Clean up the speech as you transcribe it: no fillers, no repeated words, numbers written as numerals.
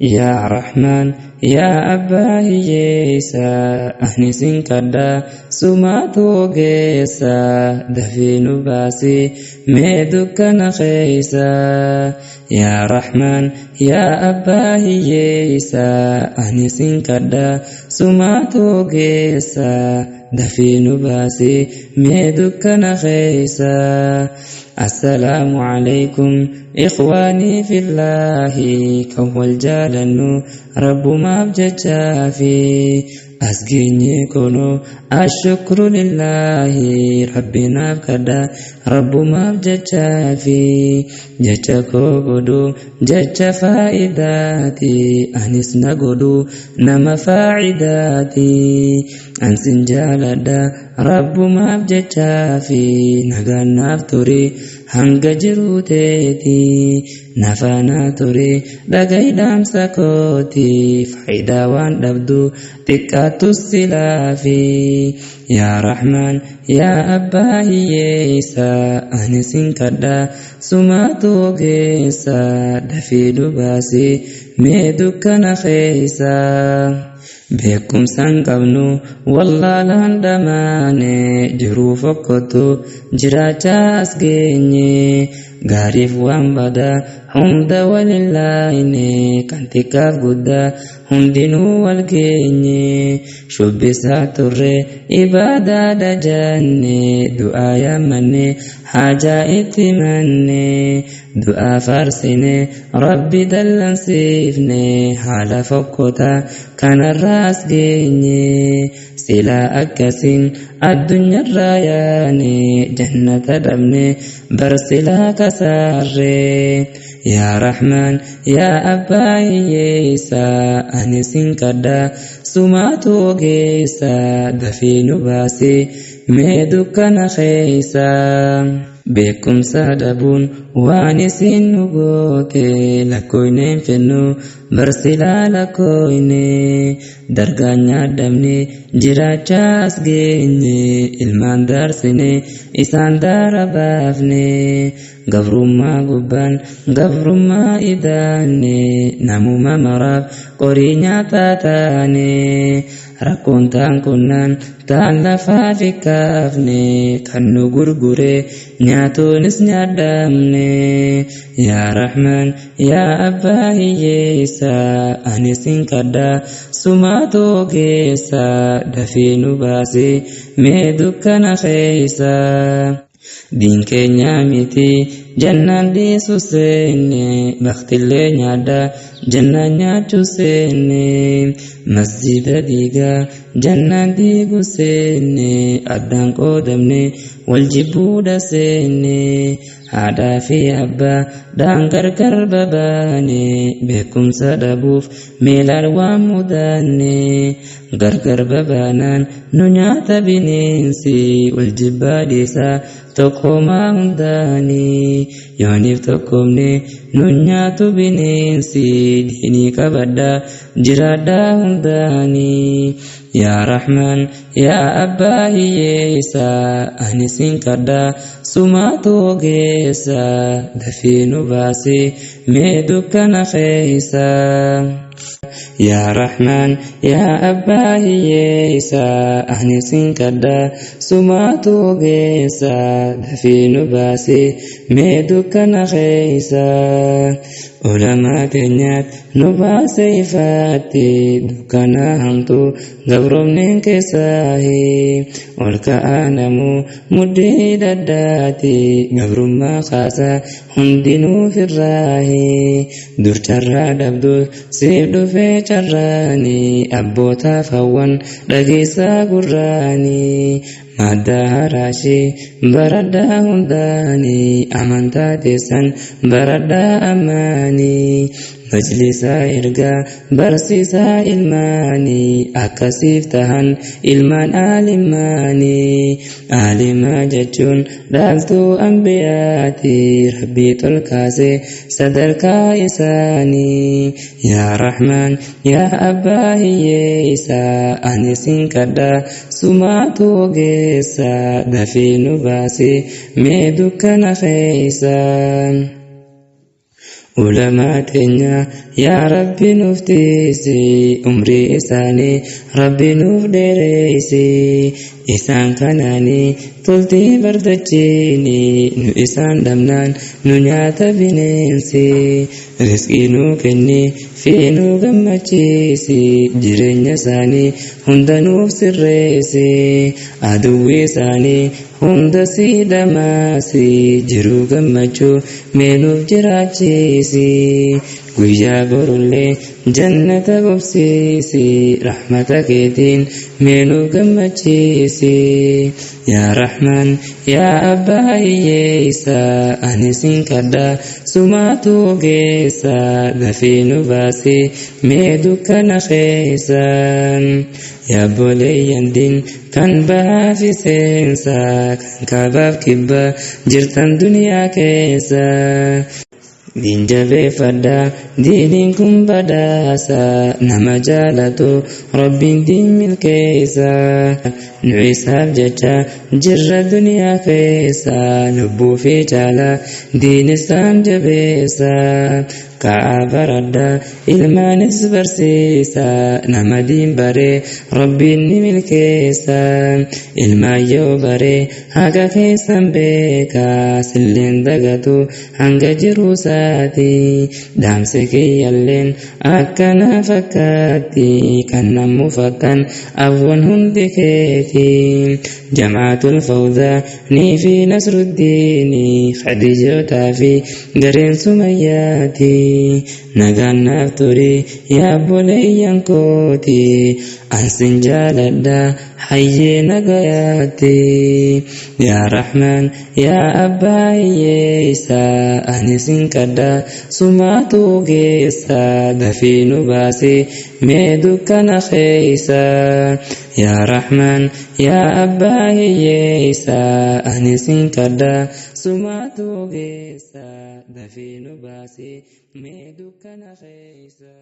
يا رحمن يا أبا هيسا أهنسين كدا سماتو جيسا دفين باسي ميدك نخيسا يا رحمن يا أبا هيسا أهنسين كدا سماتو جيسا دفين باسي ميدك نخيسا السلام عليكم إخواني في الله كول جالنو رب ما بججا في أسجيني كونو الشكر لله ربنا بكدا رب ما بججا في ججا كوغدو ججا فائداتي أنسنا قدو نما فائداتي أنسن جالدا رب ما بججا في نغانا فتوري hanga jiruuteeti nafaana ture dhagaydhaamsa kooti faayidaa waan dhabdu xiqqaattus silaafi yaa rahmaan yaa abbaa hiyyeessa anisin kadha sumaatu ogeessa dafii dhubaasi mee dukkana keessa beekumsaan qabnu wallaalaan dhamaane jiruu fokkotu jiraachaas geenye gaariif waan badaa hunda walillaahine kan xiqqaaf guddaa hundinuu wal geenye shubbisaa turre ibaadaadha janne du'aa yaamanne haajaa itti manne du'aa faarsine rabbi dallansiifne haala fokkota kanarraas geenye silaa akkasiin addunyaarraa yaane jannata dhabne bar silaa kasaarre yaa rahmaan yaa abbaa hiyyeessa anisin kadha sumaatu ogeessa dafii nu baase mee dukkana keessa beekumsa dhabuun waan isin nu goote lakkooyneen fennu barsilaa lakkooyne dargaan nyaadhamne jiraachaas geenye ilmaan daarsine isaan daara baafne gabrummaa gubbaan gabrummaa idaanne namuma maraaf qorii nyaataa taane rakkoon taan kunnaan taan lafaa fikkaafne kan nu gurgure nyaatoonis nyaadhamne yaa rahmaan yaa abbaa hiyyeessa anisin kadha sumaatu ogeessa dafii nu baase mee dukkana keessa diin keenya miti jannaan dhiisu seenne baktillee nyaadha jannaan nyaachuu seenne masjida diigaa jannaan diigu seenne addaan qoodamne wal jibbuudha seenne haadhaa fi abbaa dhaan gargar babaane beekumsa dhabuuf meelaan waan mudaanne gargar babaanaan nu nyaata bineensi wal jibbaa dhiisaa tokkomaa hundaani yooniif tokkomne nu nyaatu bineensi diinii qabadha jiraadhaa hundaani yaa rahmaan yaa abbaa hiyyeessa anisin kadha sumaatu ogeessa dafii nu baase mee dukkana keessa يا رحمن يا أبا هيسا أهنسين كدا سماتو غيسا دفين باسي ميدوك نخيسا علماء كنيات نباسي فاتي دكنا همتو غبرمنين كساهي والكآنمو مديد الداتي غبرما خاسا هندنو في الراهي دور چرا دبدو سيبدو في چراني أبوتا فوان لغيسا قراني مادة هراشي بردا هنداني أمانتا تسان بردا أماني مجلسا إرقا برسيسا إلماني أكسيف تهن إلمان آلماني آلما جتشون دالتو أنبياتي ربي تلكاسي صدركا إساني يا رحمن يا أبا هيسا أنسين كدا سماتو غيسا دفين باسي ميدوك نخيسا علماء تنيا يا ربي نفتيسي عمري إساني ربي نفدريسي إسان كناني طلتي بردجيني نو إسان دمنان نو نياتا بنينسي رزقي نو كني في نو غمتشيسي جرين ساني هند نوف سريسي عدوي ساني هند سيدماسي جرو غمتشو مينوف جراجيسي guyyaa borullee jannata bobsiisi rahmata keetiin meenuu gammachiisi yaa rahmaan yaa abbaa hiyyeessa ani sin kadhaa sumaatu ogeessa dafii nu baasi mee dukkana keessa yaa boleeyyan din kan bahaa fi seensa kan kaabaaf kibba jirtan duniyaa keessa din jabeeffadha diiniin kun badhaasa nama jaalatu rabbiin din milkeessa nu isaaf jecha jirra duniyaa keessa lubbuu fi jaala diin isaan jabeessa ka'aa baradha ilmaanis barsiisa nama diin baree rabbiin ni milkeessa ilmaan yoo baree haqa keessan beeka silleen dagatu hanga jiruusa dhaamsi kiyyalleen akkana fakkaatti kan nammu fakkan awwan hundi keeti jamaatul fawdaa ni fi nasruddiini khadijotaa fi gareen sumayyaati nagaan naaf turi yaa boleeyyan kooti ansin jaaladha hayyee nagayaatti yaa rahmaan yaa abbaa hiyyeessa ani sin kadhaa sumaatu ogeessa dafii nu baasi mee dukkana keessa yaa rahmaan yaa abbaa hiyyeessa ani sin kadhaa sumaatu ogeessa dafii nu baasi mee dukkana keessa